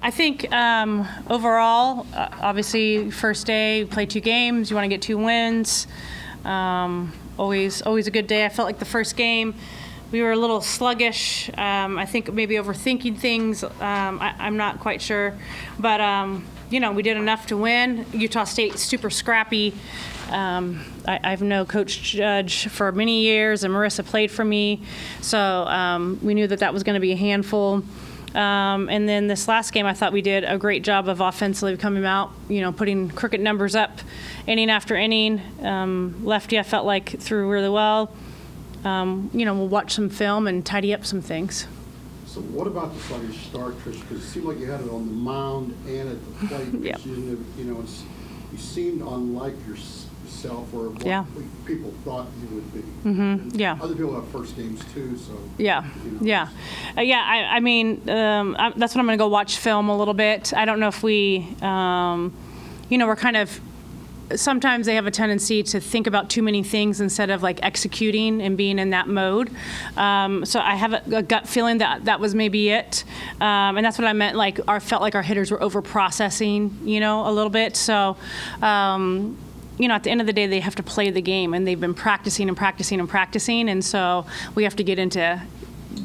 I think overall, obviously, first day, play 2 games. You want to get 2 wins. Always a good day. I felt like the first game, we were a little sluggish. I think maybe overthinking things. I'm not quite sure. But, we did enough to win. Utah State, super scrappy. I've known Coach Judge for many years, and Marissa played for me. So we knew that was going to be a handful. And then this last game, I thought we did a great job of offensively coming out, putting crooked numbers up inning after inning. Lefty, I felt like threw really well. We'll watch some film and tidy up some things. So what about the sluggish start, Trish? Because it seemed like you had it on the mound and at the plate. Yep. You seemed unlike yourself or what people thought you would be. Mm-hmm. Yeah. Other people have first games too, so. Yeah. I mean, that's what I'm going to go watch film a little bit. I don't know if we, we're kind of. Sometimes they have a tendency to think about too many things instead of like executing and being in that mode. So I have a gut feeling that was maybe it. And that's what I meant, felt like our hitters were over processing, a little bit. So, at the end of the day, they have to play the game, and they've been practicing and practicing and practicing. And so we have to get into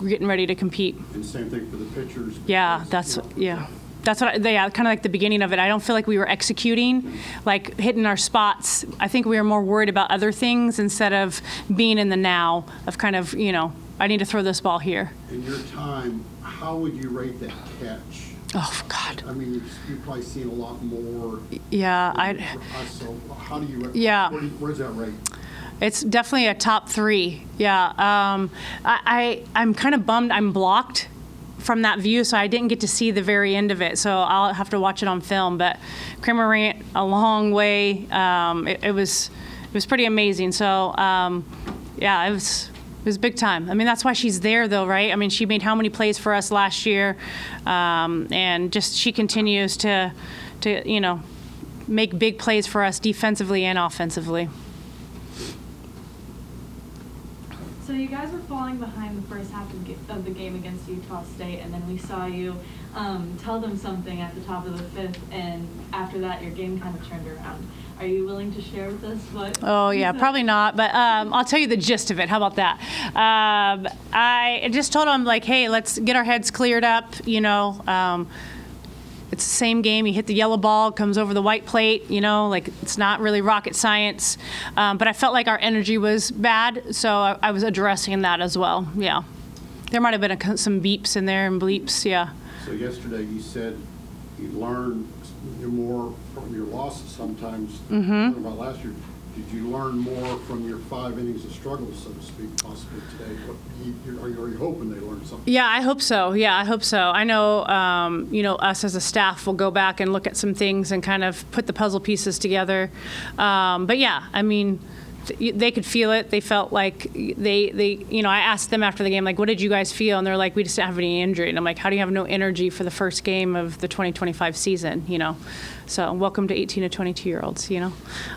getting ready to compete. And same thing for the pitchers. Yeah, that's what kind of like the beginning of it. I don't feel like we were executing, like hitting our spots. I think we were more worried about other things instead of being in the now of kind of, I need to throw this ball here. In your time, how would you rate that catch? Oh, God. I mean, you've probably seen a lot more. Yeah. So how do you rate? Yeah. Where's that rate? It's definitely a top 3. Yeah. I'm kind of bummed I'm blocked from that view, so I didn't get to see the very end of it. So I'll have to watch it on film. But Kramer ran a long way. It was pretty amazing. So it was big time. I mean, that's why she's there, though, right? I mean, she made how many plays for us last year, and just she continues to make big plays for us defensively and offensively. So you guys were falling behind the first half of the game against Utah State, and then we saw you tell them something at the top of the 5th, and after that your game kind of turned around. Are you willing to share with us what? Oh, yeah, probably not, but I'll tell you the gist of it. How about that? I just told them, hey, let's get our heads cleared up, It's the same game. You hit the yellow ball, comes over the white plate, it's not really rocket science. But I felt like our energy was bad, so I was addressing that as well, yeah. There might have been some beeps in there and bleeps, yeah. So yesterday you said you learned more from your losses sometimes. What about last year? Did you learn more from your 5 innings of struggle, so to speak, possibly today? Are you hoping they learned something? Yeah, I hope so. I know, us as a staff will go back and look at some things and kind of put the puzzle pieces together. But yeah, I mean, they could feel it. They felt like I asked them after the game, what did you guys feel? And they're like, we just didn't have any injury. And I'm like, how do you have no energy for the first game of the 2025 season, So welcome to 18 to 22-year-olds,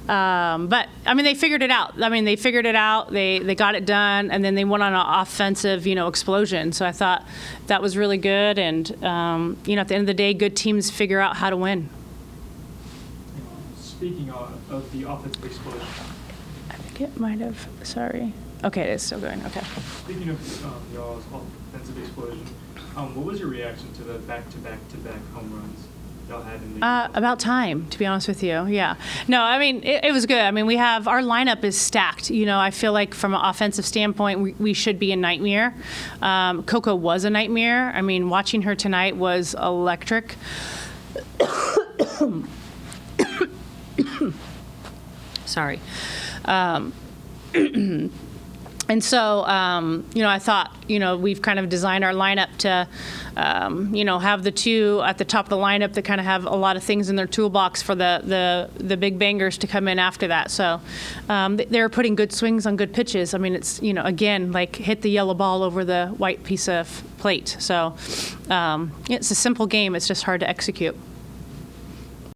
But, I mean, they figured it out. They got it done, and then they went on an offensive, explosion. So I thought that was really good. And, at the end of the day, good teams figure out how to win. Speaking of the offensive explosion. I think it might have, sorry. Okay, it is still going, okay. Speaking of y'all's offensive explosion, what was your reaction to the back-to-back-to-back home runs y'all had in the about time, to be honest with you, yeah. No, I mean, it was good. I mean, our lineup is stacked. I feel like from an offensive standpoint, we should be a nightmare. Coco was a nightmare. I mean, watching her tonight was electric. Sorry. And so, I thought, we've kind of designed our lineup to, have the 2 at the top of the lineup that kind of have a lot of things in their toolbox for the big bangers to come in after that. So they're putting good swings on good pitches. I mean, it's, again, hit the yellow ball over the white piece of plate. So it's a simple game. It's just hard to execute.